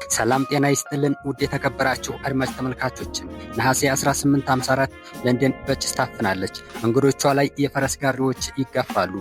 ሰላም ጤና ይስጥልን ውድ የተከበራችሁ አድማጭ ተመልካቾች፣ ነሐሴ 1854 ለንደን በጭስ ታፍናለች። መንገዶቿ ላይ የፈረስ ጋሪዎች ይጋፋሉ።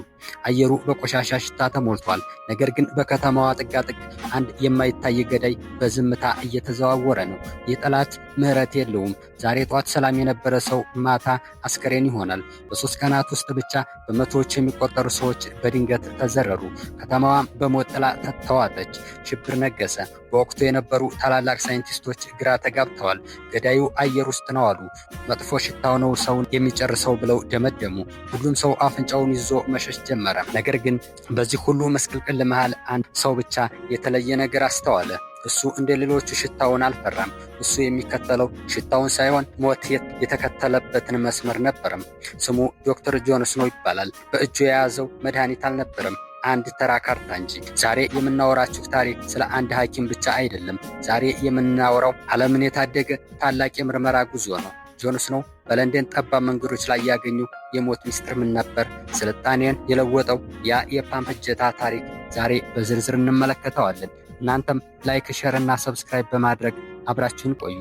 አየሩ በቆሻሻ ሽታ ተሞልቷል። ነገር ግን በከተማዋ ጥጋጥግ አንድ የማይታይ ገዳይ በዝምታ እየተዘዋወረ ነው። የጠላት ምህረት የለውም። ዛሬ ጧት ሰላም የነበረ ሰው ማታ አስከሬን ይሆናል። በ3 ቀናት ውስጥ ብቻ በመቶዎች የሚቆጠሩ ሰዎች በድንገት ተዘረሩ። ከተማዋ በሞት ጥላ ተዋጠች። ሽብር ነገሰ። በወቅቱ የነበሩ ታላላቅ ሳይንቲስቶች ግራ ተጋብተዋል። ገዳዩ አየር ውስጥ ነው አሉ። መጥፎ ሽታው ነው ሰውን የሚጨርሰው ብለው ደመደሙ። ሁሉም ሰው አፍንጫውን ይዞ መሸሽ ጀመረ። ነገር ግን በዚህ ሁሉ መስቀልቅል መሃል አንድ ሰው ብቻ የተለየ ነገር አስተዋለ። እሱ እንደ ሌሎቹ ሽታውን አልፈራም። እሱ የሚከተለው ሽታውን ሳይሆን ሞት የተከተለበትን መስመር ነበርም። ስሙ ዶክተር ጆን ስኖው ይባላል። በእጁ የያዘው መድኃኒት አልነበረም፣ አንድ ተራ ካርታ እንጂ። ዛሬ የምናወራችሁ ታሪክ ስለ አንድ ሐኪም ብቻ አይደለም። ዛሬ የምናወራው ዓለምን የታደገ ታላቅ የምርመራ ጉዞ ነው። ጆን ስኖው በለንደን ጠባብ መንገዶች ላይ ያገኙ የሞት ሚስጥር ምን ነበር? ስልጣኔን የለወጠው ያ የፓምፕ እጀታ ታሪክ ዛሬ በዝርዝር እንመለከተዋለን። እናንተም ላይክ፣ ሼር እና ሰብስክራይብ በማድረግ አብራችሁን ቆዩ።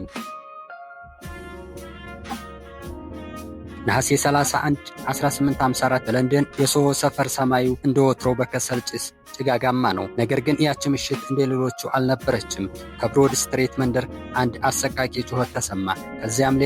ነሐሴ 31 1854 በለንደን የሶሆ ሰፈር ሰማዩ እንደ ወትሮ በከሰል ጭስ ጭጋጋማ ነው። ነገር ግን ያች ምሽት እንደ ሌሎቹ አልነበረችም። ከብሮድ ስትሬት መንደር አንድ አሰቃቂ ጩኸት ተሰማ። ከዚያም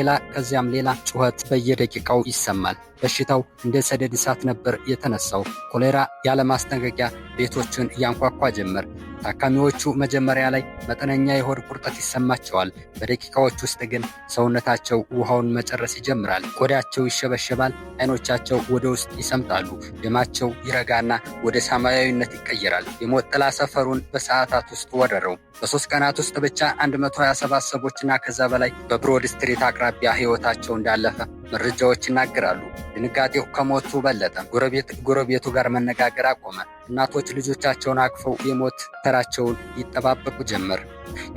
ሌላ ጩኸት በየደቂቃው ይሰማል። በሽታው እንደ ሰደድ እሳት ነበር የተነሳው። ኮሌራ ያለ ማስጠንቀቂያ ቤቶችን ያንኳኳ ጀመር። ታካሚዎቹ መጀመሪያ ላይ መጠነኛ የሆድ ቁርጠት ይሰማቸዋል። በደቂቃዎች ውስጥ ግን ሰውነታቸው ውሃውን መጨረስ ይጀምራል። ቆዳቸው ይሸበሸባል። አይኖቻቸው ወደ ውስጥ ይሰምጣሉ። ደማቸው ይረጋና ወደ ሰማያዊነት ይቀየራል። የሞት ጥላ ሰፈሩን በሰዓታት ውስጥ ወረረው። በ3 ቀናት ውስጥ ብቻ 127 ሰዎችና ከዛ በላይ በብሮድ ስትሪት አቅራቢያ ሕይወታቸው እንዳለፈ መረጃዎች ይናገራሉ። ድንጋጤው ከሞቱ በለጠ። ጎረቤቱ ጋር መነጋገር አቆመ። እናቶች ልጆቻቸውን አቅፈው የሞት ተራቸውን ይጠባበቁ ጀመር።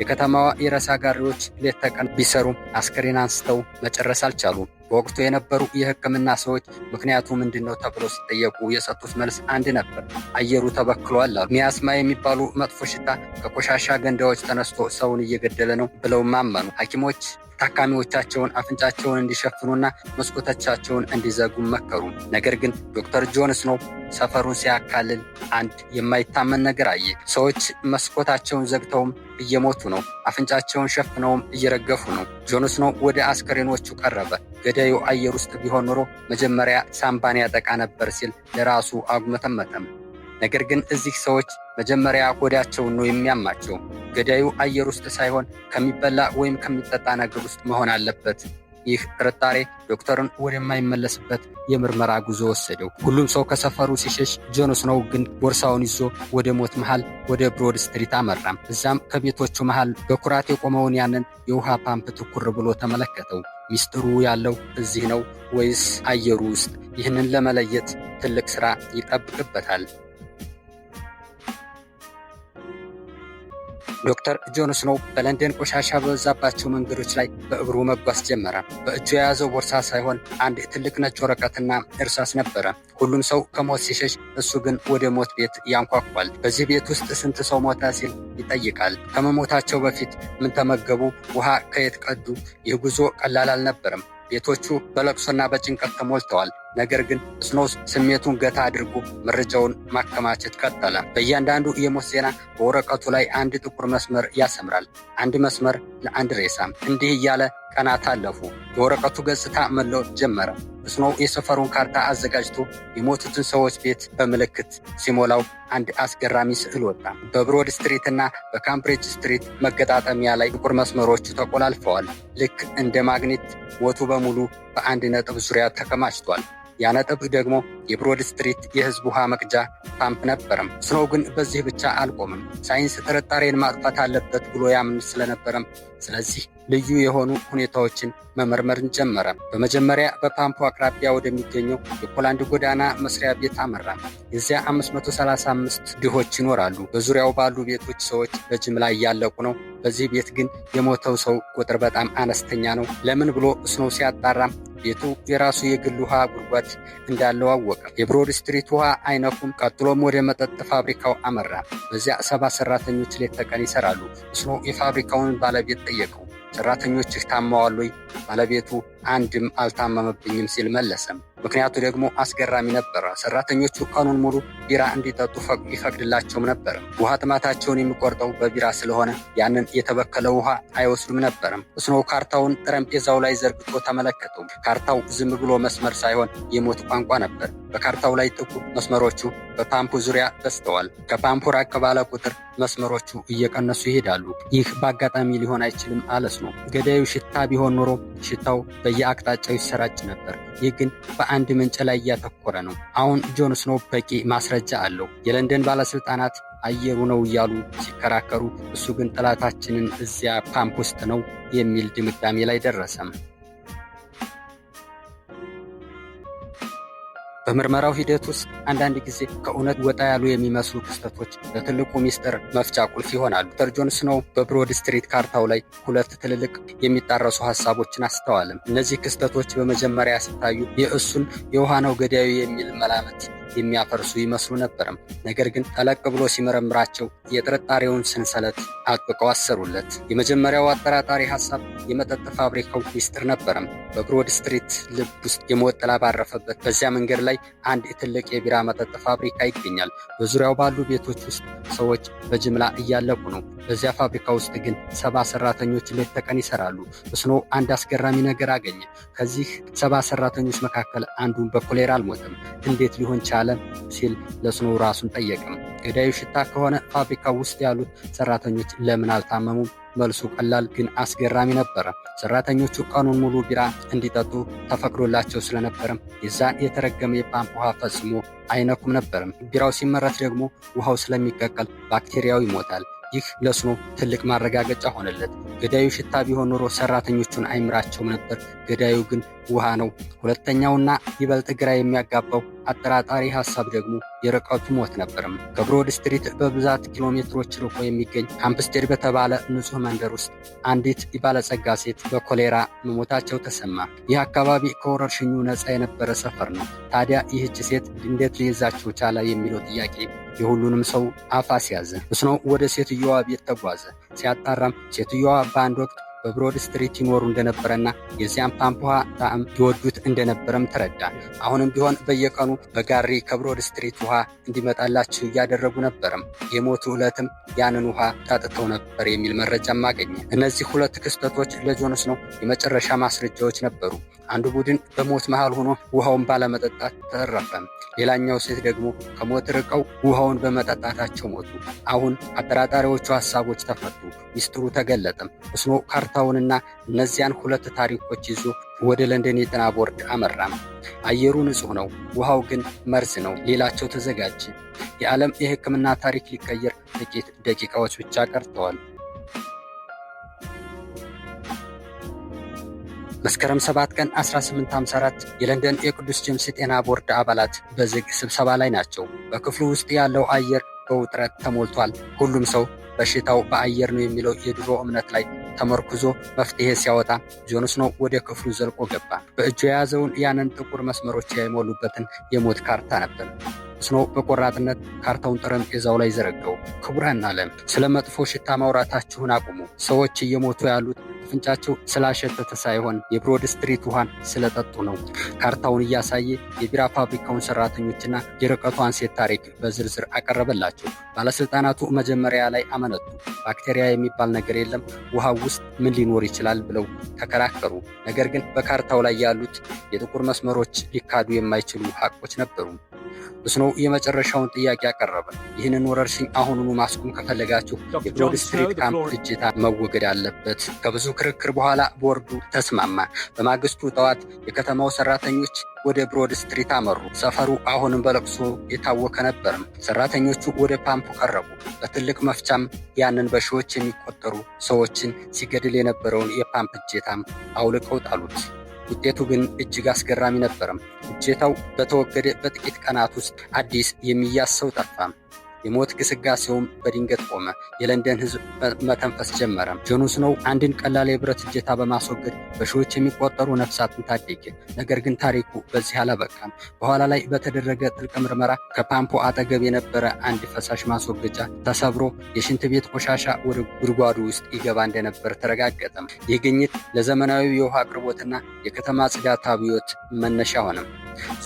የከተማዋ የሬሳ ጋሪዎች ሌት ተቀን ቢሰሩም አስከሬን አንስተው መጨረስ አልቻሉም። በወቅቱ የነበሩ የሕክምና ሰዎች ምክንያቱ ምንድነው ተብሎ ሲጠየቁ የሰጡት መልስ አንድ ነበር። አየሩ ተበክሏል አሉ። ሚያስማ የሚባሉ መጥፎ ሽታ ከቆሻሻ ገንዳዎች ተነስቶ ሰውን እየገደለ ነው ብለው ማመኑ። ሐኪሞች ታካሚዎቻቸውን አፍንጫቸውን እንዲሸፍኑና መስኮቶቻቸውን እንዲዘጉ መከሩ። ነገር ግን ዶክተር ጆን ስኖው ሰፈሩን ሲያካልል አንድ የማይታመን ነገር አየ። ሰዎች መስኮታቸውን ዘግተውም እየሞቱ ነው። አፍንጫቸውን ሸፍነውም እየረገፉ ነው። ጆን ስኖው ወደ አስከሬኖቹ ቀረበ። ገዳዩ አየር ውስጥ ቢሆን ኖሮ መጀመሪያ ሳምባን ያጠቃ ነበር ሲል ለራሱ አጉመተመተም። ነገር ግን እዚህ ሰዎች መጀመሪያ ሆዳቸውን ነው የሚያማቸው። ገዳዩ አየር ውስጥ ሳይሆን ከሚበላ ወይም ከሚጠጣ ነገር ውስጥ መሆን አለበት። ይህ ጥርጣሬ ዶክተሩን ወደማይመለስበት የምርመራ ጉዞ ወሰደው። ሁሉም ሰው ከሰፈሩ ሲሸሽ፣ ጆን ስኖው ግን ቦርሳውን ይዞ ወደ ሞት መሃል ወደ ብሮድ ስትሪት አመራም። እዛም ከቤቶቹ መሃል በኩራት የቆመውን ያንን የውሃ ፓምፕ ትኩር ብሎ ተመለከተው። ሚስጥሩ ያለው እዚህ ነው ወይስ አየሩ ውስጥ? ይህንን ለመለየት ትልቅ ሥራ ይጠብቅበታል። ዶክተር ጆን ስኖው በለንደን ቆሻሻ በበዛባቸው መንገዶች ላይ በእግሩ መጓዝ ጀመረ። በእጁ የያዘው ቦርሳ ሳይሆን አንድ ትልቅ ነጭ ወረቀትና እርሳስ ነበረ። ሁሉም ሰው ከሞት ሲሸሽ፣ እሱ ግን ወደ ሞት ቤት ያንኳኳል። በዚህ ቤት ውስጥ ስንት ሰው ሞተ ሲል ይጠይቃል። ከመሞታቸው በፊት ምን ተመገቡ? ውሃ ከየት ቀዱ? ይህ ጉዞ ቀላል አልነበረም። ቤቶቹ በለቅሶና በጭንቀት ተሞልተዋል። ነገር ግን ስኖው ስሜቱን ገታ አድርጎ መረጃውን ማከማቸት ቀጠለ። በእያንዳንዱ የሞት ዜና በወረቀቱ ላይ አንድ ጥቁር መስመር ያሰምራል። አንድ መስመር ለአንድ ሬሳ። እንዲህ እያለ ቀናት አለፉ። የወረቀቱ ገጽታ መለወጥ ጀመረ። ስኖው የሰፈሩን ካርታ አዘጋጅቶ የሞቱትን ሰዎች ቤት በምልክት ሲሞላው አንድ አስገራሚ ስዕል ወጣ። በብሮድ ስትሪት እና በካምብሪጅ ስትሪት መገጣጠሚያ ላይ ጥቁር መስመሮቹ ተቆላልፈዋል። ልክ እንደ ማግኔት ሞቱ በሙሉ በአንድ ነጥብ ዙሪያ ተከማችቷል። ያ ነጥብ ደግሞ የብሮድ ስትሪት የሕዝብ ውሃ መቅጃ ፓምፕ ነበረም። ስኖው ግን በዚህ ብቻ አልቆምም። ሳይንስ ጥርጣሬን ማጥፋት አለበት ብሎ ያምን ስለነበረም ስለዚህ ልዩ የሆኑ ሁኔታዎችን መመርመርን ጀመረ። በመጀመሪያ በፓምፑ አቅራቢያ ወደሚገኘው የፖላንድ ጎዳና መስሪያ ቤት አመራ። የዚያ 535 ድሆች ይኖራሉ። በዙሪያው ባሉ ቤቶች ሰዎች በጅምላ እያለቁ ነው። በዚህ ቤት ግን የሞተው ሰው ቁጥር በጣም አነስተኛ ነው። ለምን ብሎ ስኖው ሲያጣራም ቤቱ የራሱ የግል ውሃ ጉድጓድ እንዳለው አወቀ። የብሮድ ስትሪት ውሃ አይነኩም። ቀጥሎም ወደ መጠጥ ፋብሪካው አመራ። በዚያ 7 ሰራተኞች ሌት ተቀን ይሰራሉ። ስኖው የፋብሪካውን ባለቤት ጠየቀው፣ ሰራተኞችህ ታመዋል ወይ? ባለቤቱ አንድም አልታመመብኝም ሲል መለሰም። ምክንያቱ ደግሞ አስገራሚ ነበረ። ሰራተኞቹ ቀኑን ሙሉ ቢራ እንዲጠጡ ይፈቅድላቸውም ነበር። ውሃ ጥማታቸውን የሚቆርጠው በቢራ ስለሆነ ያንን የተበከለ ውሃ አይወስዱም ነበርም። ስኖው ካርታውን ጠረጴዛው ላይ ዘርግቶ ተመለከተው። ካርታው ዝም ብሎ መስመር ሳይሆን የሞት ቋንቋ ነበር። በካርታው ላይ ጥቁር መስመሮቹ በፓምፑ ዙሪያ በዝተዋል። ከፓምፑ ራቅ ባለ ቁጥር መስመሮቹ እየቀነሱ ይሄዳሉ። ይህ በአጋጣሚ ሊሆን አይችልም አለ ስኖው። ገዳዩ ሽታ ቢሆን ኖሮ ሽታው በየአቅጣጫው ይሰራጭ ነበር። ይህ ግን በአንድ ምንጭ ላይ እያተኮረ ነው። አሁን ጆን ስኖው በቂ ማስረጃ አለው። የለንደን ባለስልጣናት አየሩ ነው እያሉ ሲከራከሩ፣ እሱ ግን ጠላታችንን እዚያ ፓምፕ ውስጥ ነው የሚል ድምዳሜ ላይ ደረሰም። በምርመራው ሂደት ውስጥ አንዳንድ ጊዜ ከእውነት ወጣ ያሉ የሚመስሉ ክስተቶች ለትልቁ ሚስጥር መፍቻ ቁልፍ ይሆናሉ። ዶክተር ጆን ስኖው በብሮድ ስትሪት ካርታው ላይ 2 ትልልቅ የሚጣረሱ ሀሳቦችን አስተዋልም። እነዚህ ክስተቶች በመጀመሪያ ሲታዩ የእሱን የውሃ ነው ገዳዩ የሚል መላምት የሚያፈርሱ ይመስሉ ነበርም። ነገር ግን ጠለቅ ብሎ ሲመረምራቸው የጥርጣሬውን ሰንሰለት አጥብቀው አሰሩለት። የመጀመሪያው አጠራጣሪ ሀሳብ የመጠጥ ፋብሪካው ሚስጥር ነበረም። በብሮድ ስትሪት ልብ ውስጥ የሞት ጥላ ባረፈበት በዚያ መንገድ ላይ አንድ ትልቅ የቢራ መጠጥ ፋብሪካ ይገኛል። በዙሪያው ባሉ ቤቶች ውስጥ ሰዎች በጅምላ እያለቁ ነው። በዚያ ፋብሪካ ውስጥ ግን 7 ሰራተኞች ሌት ተቀን ይሰራሉ። ስኖው አንድ አስገራሚ ነገር አገኘ። ከዚህ 7 ሰራተኞች መካከል አንዱን በኮሌራ አልሞተም። እንዴት ሊሆን ቻለ ሲል ለስኖው ራሱን ጠየቀም። ገዳዩ ሽታ ከሆነ ፋብሪካው ውስጥ ያሉት ሰራተኞች ለምን አልታመሙም? መልሱ ቀላል ግን አስገራሚ ነበረ። ሰራተኞቹ ቀኑን ሙሉ ቢራ እንዲጠጡ ተፈቅዶላቸው ስለነበረም የዛን የተረገመ የፓምፕ ውሃ ፈጽሞ አይነኩም ነበርም። ቢራው ሲመረት ደግሞ ውሃው ስለሚቀቀል ባክቴሪያው ይሞታል። ይህ ለስኖው ትልቅ ማረጋገጫ ሆነለት። ገዳዩ ሽታ ቢሆን ኖሮ ሰራተኞቹን አይምራቸውም ነበር። ገዳዩ ግን ውሃ ነው። ሁለተኛውና ይበልጥ ግራ የሚያጋባው አጠራጣሪ ሐሳብ ደግሞ የርቀቱ ሞት ነበርም። ከብሮድ ስትሪት በብዛት ኪሎሜትሮች ርቆ የሚገኝ ሃምፕስቴድ በተባለ ንጹህ መንደር ውስጥ አንዲት ባለጸጋ ሴት በኮሌራ መሞታቸው ተሰማ። ይህ አካባቢ ከወረርሽኙ ነፃ የነበረ ሰፈር ነው። ታዲያ ይህች ሴት እንዴት ሊይዛቸው ቻለ የሚለው ጥያቄ የሁሉንም ሰው አፍ አስያዘ። ስኖው ወደ ሴትዮዋ ቤት ተጓዘ። ሲያጣራም ሴትዮዋ በአንድ ወቅት በብሮድ ስትሪት ይኖሩ እንደነበረና የዚያን ፓምፕ ውሃ ጣዕም ይወዱት እንደነበረም ተረዳ። አሁንም ቢሆን በየቀኑ በጋሪ ከብሮድ ስትሪት ውሃ እንዲመጣላቸው እያደረጉ ነበርም። የሞቱ ዕለትም ያንን ውሃ ጠጥተው ነበር የሚል መረጃም አገኘ። እነዚህ 2 ክስተቶች ለጆን ስኖው የመጨረሻ ማስረጃዎች ነበሩ። አንዱ ቡድን በሞት መሃል ሆኖ ውሃውን ባለመጠጣት ተረፈ። ሌላኛው ሴት ደግሞ ከሞት ርቀው ውሃውን በመጠጣታቸው ሞቱ። አሁን አጠራጣሪዎቹ ሀሳቦች ተፈቱ፣ ሚስጥሩ ተገለጠም። ስኖው ካርታውንና እነዚያን 2 ታሪኮች ይዞ ወደ ለንደን የጤና ቦርድ አመራም። አየሩ ንጹህ ነው፣ ውሃው ግን መርዝ ነው ሊላቸው ተዘጋጀ። የዓለም የሕክምና ታሪክ ሊቀየር ጥቂት ደቂቃዎች ብቻ ቀርተዋል። መስከረም 7 ቀን 1854 የለንደን የቅዱስ ጄምስ ጤና ቦርድ አባላት በዝግ ስብሰባ ላይ ናቸው። በክፍሉ ውስጥ ያለው አየር በውጥረት ተሞልቷል። ሁሉም ሰው በሽታው በአየር ነው የሚለው የድሮ እምነት ላይ ተመርኩዞ መፍትሄ ሲያወጣ ጆን ስኖው ወደ ክፍሉ ዘልቆ ገባ። በእጁ የያዘውን ያንን ጥቁር መስመሮች የሞሉበትን የሞት ካርታ ነበር። ስኖው በቆራጥነት ካርታውን ጠረጴዛው ላይ ዘረጋው። ክቡራን አለ፣ ስለ መጥፎ ሽታ ማውራታችሁን አቁሙ። ሰዎች እየሞቱ ያሉት አፍንጫቸው ስላሸተተ ሳይሆን የብሮድ ስትሪት ውሃን ስለጠጡ ነው። ካርታውን እያሳየ የቢራ ፋብሪካውን ሰራተኞችና የርቀቷን ሴት ታሪክ በዝርዝር አቀረበላቸው። ባለስልጣናቱ መጀመሪያ ላይ አመነቱ። ባክቴሪያ የሚባል ነገር የለም፣ ውሃው ውስጥ ምን ሊኖር ይችላል ብለው ተከራከሩ። ነገር ግን በካርታው ላይ ያሉት የጥቁር መስመሮች ሊካዱ የማይችሉ ሀቆች ነበሩ። ስኖው የመጨረሻውን ጥያቄ አቀረበ። ይህንን ወረርሽኝ አሁኑኑ ማስቆም ከፈለጋችሁ የብሮድ ስትሪት ካምፕ ፍጅታ መወገድ አለበት። ከብዙ ክርክር በኋላ ቦርዱ ተስማማ። በማግስቱ ጠዋት የከተማው ሰራተኞች ወደ ብሮድ ስትሪት አመሩ። ሰፈሩ አሁንም በለቅሶ የታወከ ነበርም። ሰራተኞቹ ወደ ፓምፑ ቀረቡ። በትልቅ መፍቻም ያንን በሺዎች የሚቆጠሩ ሰዎችን ሲገድል የነበረውን የፓምፕ እጀታም አውልቀው ጣሉት። ውጤቱ ግን እጅግ አስገራሚ ነበርም። እጀታው በተወገደ በጥቂት ቀናት ውስጥ አዲስ የሚያዝ ሰው ጠፋ። የሞት ግስጋሴውም በድንገት ቆመ። የለንደን ሕዝብ መተንፈስ ጀመረ። ጆን ስኖው አንድን ቀላል የብረት እጀታ በማስወገድ በሺዎች የሚቆጠሩ ነፍሳትን ታደገ። ነገር ግን ታሪኩ በዚህ አላበቃም። በኋላ ላይ በተደረገ ጥልቅ ምርመራ ከፓምፑ አጠገብ የነበረ አንድ ፈሳሽ ማስወገጃ ተሰብሮ የሽንት ቤት ቆሻሻ ወደ ጉድጓዱ ውስጥ ይገባ እንደነበር ተረጋገጠ። ይህ ግኝት ለዘመናዊ የውሃ አቅርቦትና የከተማ ጽዳት አብዮት መነሻ ሆነ።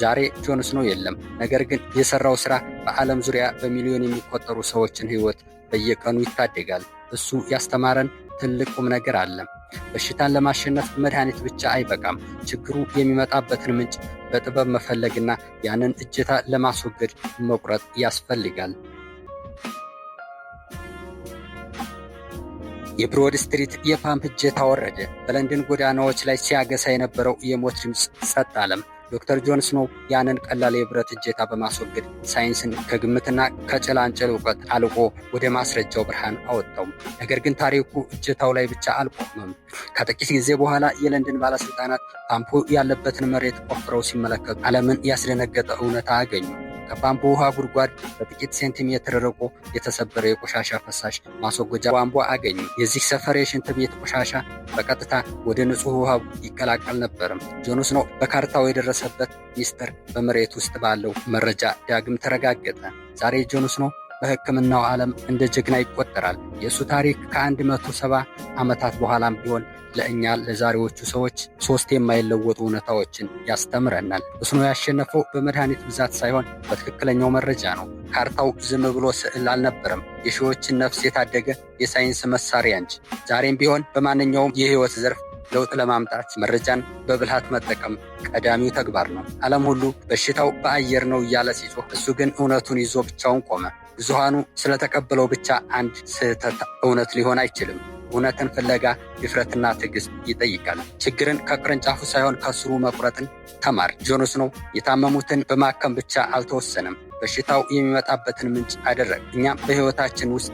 ዛሬ ጆን ስኖው የለም። ነገር ግን የሰራው ስራ በዓለም ዙሪያ በሚሊዮን የሚቆጠሩ ሰዎችን ሕይወት በየቀኑ ይታደጋል። እሱ ያስተማረን ትልቅ ቁም ነገር አለ። በሽታን ለማሸነፍ መድኃኒት ብቻ አይበቃም። ችግሩ የሚመጣበትን ምንጭ በጥበብ መፈለግና ያንን እጀታ ለማስወገድ መቁረጥ ያስፈልጋል። የብሮድ ስትሪት የፓምፕ እጀታ ወረደ። በለንደን ጎዳናዎች ላይ ሲያገሳ የነበረው የሞት ድምፅ ጸጥ አለም። ዶክተር ጆን ስኖው ያንን ቀላል የብረት እጀታ በማስወገድ ሳይንስን ከግምትና ከጭላንጭል እውቀት አልቆ ወደ ማስረጃው ብርሃን አወጣው። ነገር ግን ታሪኩ እጀታው ላይ ብቻ አልቆመም። ከጥቂት ጊዜ በኋላ የለንደን ባለስልጣናት ፓምፑ ያለበትን መሬት ቆፍረው ሲመለከቱ ዓለምን ያስደነገጠ እውነታ አገኙ። ከፓምፑ ውሃ ጉድጓድ በጥቂት ሴንቲሜትር ርቆ የተሰበረ የቆሻሻ ፈሳሽ ማስወገጃ ቧንቧ አገኙ። የዚህ ሰፈር የሽንት ቤት ቆሻሻ በቀጥታ ወደ ንጹህ ውሃ ይቀላቀል ነበርም። ጆን ስኖው በካርታው የደረሰበት ሚስጥር በመሬት ውስጥ ባለው መረጃ ዳግም ተረጋገጠ። ዛሬ ጆን ስኖው በሕክምናው ዓለም እንደ ጀግና ይቆጠራል። የእሱ ታሪክ ከ170 ዓመታት በኋላም ቢሆን ለእኛ ለዛሬዎቹ ሰዎች 3 የማይለወጡ እውነታዎችን ያስተምረናል። ስኖው ያሸነፈው በመድኃኒት ብዛት ሳይሆን በትክክለኛው መረጃ ነው። ካርታው ዝም ብሎ ስዕል አልነበረም፣ የሺዎችን ነፍስ የታደገ የሳይንስ መሳሪያ እንጂ። ዛሬም ቢሆን በማንኛውም የህይወት ዘርፍ ለውጥ ለማምጣት መረጃን በብልሃት መጠቀም ቀዳሚው ተግባር ነው። ዓለም ሁሉ በሽታው በአየር ነው እያለ ሲጮህ፣ እሱ ግን እውነቱን ይዞ ብቻውን ቆመ። ብዙሃኑ ስለተቀበለው ብቻ አንድ ስህተት እውነት ሊሆን አይችልም። እውነትን ፍለጋ ድፍረትና ትዕግስት ይጠይቃል። ችግርን ከቅርንጫፉ ሳይሆን ከስሩ መቁረጥን ተማር። ጆን ስኖው የታመሙትን በማከም ብቻ አልተወሰነም፣ በሽታው የሚመጣበትን ምንጭ አደረገ። እኛም በሕይወታችን ውስጥ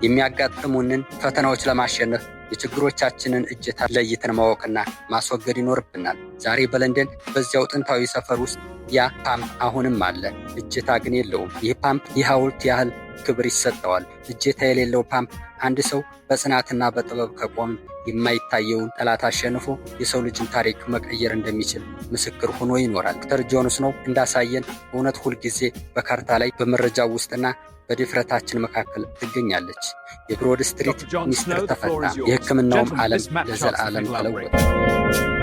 የሚያጋጥሙንን ፈተናዎች ለማሸነፍ የችግሮቻችንን እጀታ ለይተን ማወቅና ማስወገድ ይኖርብናል። ዛሬ በለንደን በዚያው ጥንታዊ ሰፈር ውስጥ ያ ፓምፕ አሁንም አለ፣ እጀታ ግን የለውም። ይህ ፓምፕ የሐውልት ያህል ክብር ይሰጠዋል። እጀታ የሌለው ፓምፕ አንድ ሰው በጽናትና በጥበብ ከቆም የማይታየውን ጠላት አሸንፎ የሰው ልጅን ታሪክ መቀየር እንደሚችል ምስክር ሆኖ ይኖራል። ዶክተር ጆን ስኖው እንዳሳየን እውነት ሁልጊዜ በካርታ ላይ በመረጃው ውስጥና በድፍረታችን መካከል ትገኛለች። የብሮድ ስትሪት ሚስጥር ተፈታ፣ የሕክምናውም ዓለም ለዘላለም ተለወጠ።